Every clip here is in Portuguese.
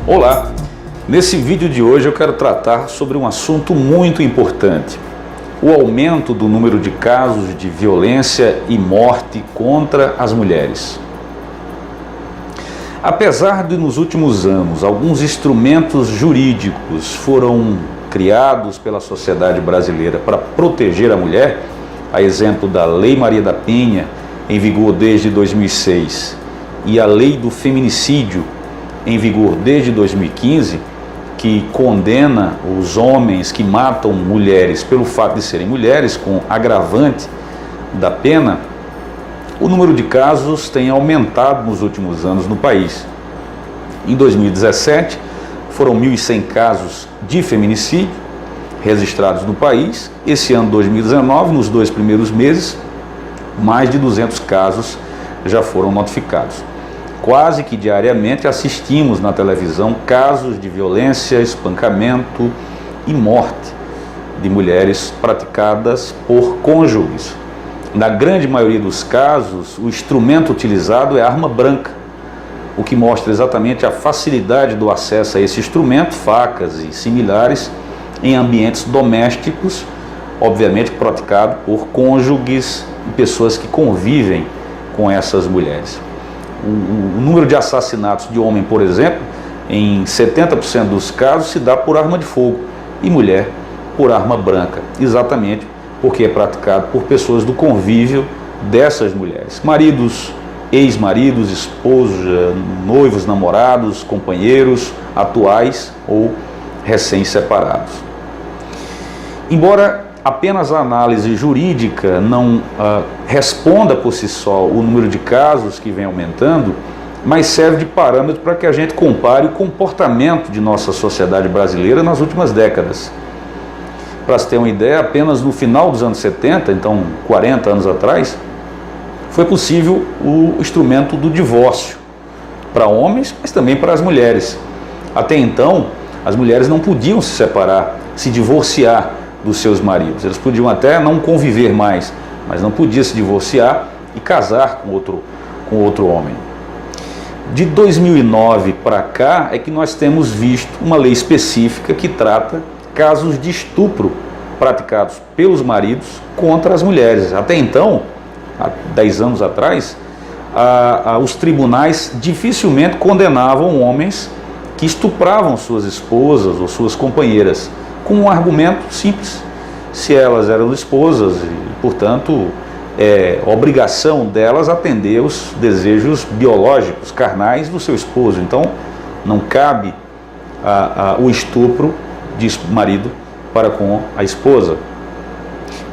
Olá! Nesse vídeo de hoje eu quero tratar sobre um assunto muito importante: o aumento do número de casos de violência e morte contra as mulheres. Apesar de nos últimos anos alguns instrumentos jurídicos foram criados pela sociedade brasileira para proteger a mulher, a exemplo da Lei Maria da Penha, em vigor desde 2006, e a Lei do Feminicídio, em vigor desde 2015, que condena os homens que matam mulheres pelo fato de serem mulheres, com agravante da pena, o número de casos tem aumentado nos últimos anos no país. Em 2017, foram 1.100 casos de feminicídio registrados no país. Esse ano, 2019, nos 2 primeiros meses, mais de 200 casos já foram notificados. Quase que diariamente assistimos na televisão casos de violência, espancamento e morte de mulheres praticadas por cônjuges. Na grande maioria dos casos, o instrumento utilizado é arma branca, o que mostra exatamente a facilidade do acesso a esse instrumento, facas e similares, em ambientes domésticos, obviamente praticado por cônjuges e pessoas que convivem com essas mulheres. O número de assassinatos de homem, por exemplo, em 70% dos casos se dá por arma de fogo, e mulher por arma branca, exatamente porque é praticado por pessoas do convívio dessas mulheres. Maridos, ex-maridos, esposa, noivos, namorados, companheiros atuais ou recém-separados. Embora apenas a análise jurídica não responda por si só o número de casos que vem aumentando, mas serve de parâmetro para que a gente compare o comportamento de nossa sociedade brasileira nas últimas décadas. Para se ter uma ideia, apenas no final dos anos 70, então 40 anos atrás, foi possível o instrumento do divórcio para homens, mas também para as mulheres. Até então, as mulheres não podiam se separar, se divorciar dos seus maridos. Eles podiam até não conviver mais, mas não podiam se divorciar e casar com outro homem. De 2009 para cá é que nós temos visto uma lei específica que trata casos de estupro praticados pelos maridos contra as mulheres. Até então, há 10 anos atrás, os tribunais dificilmente condenavam homens que estupravam suas esposas ou suas companheiras, com um argumento simples: se elas eram esposas e, portanto, é obrigação delas atender os desejos biológicos, carnais do seu esposo. Então, não cabe o estupro de marido para com a esposa.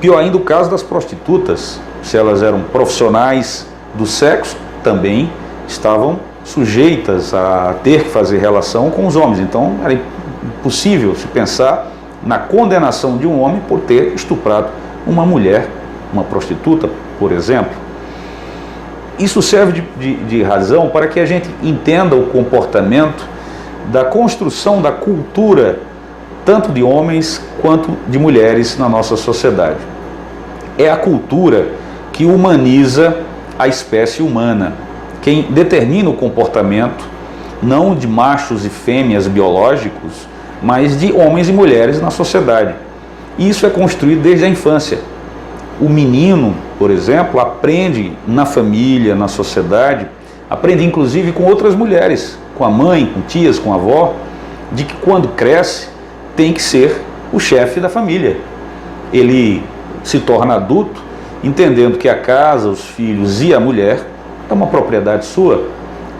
Pior ainda o caso das prostitutas: se elas eram profissionais do sexo, também estavam sujeitas a ter que fazer relação com os homens. Então, era impossível se pensar na condenação de um homem por ter estuprado uma mulher, uma prostituta, por exemplo. Isso serve de razão para que a gente entenda o comportamento da construção da cultura, tanto de homens quanto de mulheres na nossa sociedade. É a cultura que humaniza a espécie humana, quem determina o comportamento não de machos e fêmeas biológicos, mas de homens e mulheres na sociedade. E isso é construído desde a infância. O menino, por exemplo, aprende na família, na sociedade, aprende inclusive com outras mulheres, com a mãe, com tias, com a avó, de que quando cresce tem que ser o chefe da família. Ele se torna adulto entendendo que a casa, os filhos e a mulher é uma propriedade sua,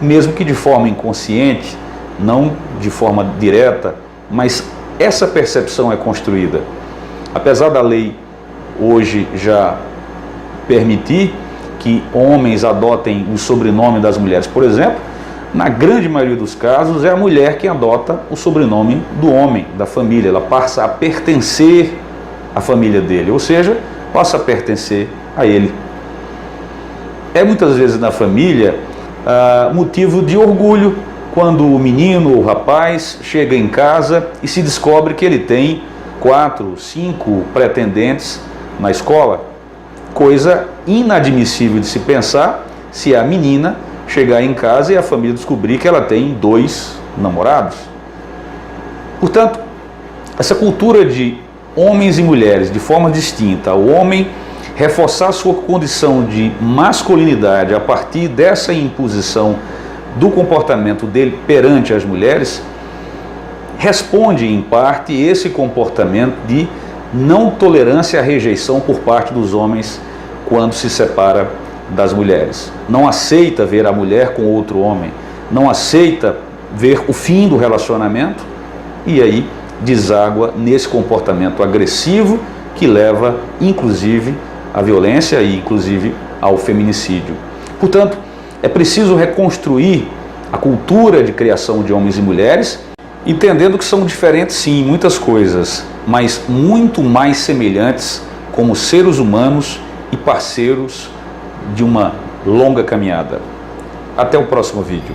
mesmo que de forma inconsciente, não de forma direta, mas essa percepção é construída. Apesar da lei hoje já permitir que homens adotem o sobrenome das mulheres, por exemplo, na grande maioria dos casos é a mulher quem adota o sobrenome do homem, da família. Ela passa a pertencer à família dele, ou seja, passa a pertencer a ele. É muitas vezes na família motivo de orgulho quando o menino ou o rapaz chega em casa e se descobre que ele tem 4, 5 pretendentes na escola. Coisa inadmissível de se pensar se a menina chegar em casa e a família descobrir que ela tem 2 namorados. Portanto, essa cultura de homens e mulheres de forma distinta, o homem reforçar sua condição de masculinidade a partir dessa imposição do comportamento dele perante as mulheres, responde em parte esse comportamento de não tolerância à rejeição por parte dos homens quando se separa das mulheres. Não aceita ver a mulher com outro homem, não aceita ver o fim do relacionamento e aí deságua nesse comportamento agressivo que leva inclusive à violência e inclusive ao feminicídio. Portanto, é preciso reconstruir a cultura de criação de homens e mulheres, entendendo que são diferentes sim em muitas coisas, mas muito mais semelhantes como seres humanos e parceiros de uma longa caminhada. Até o próximo vídeo.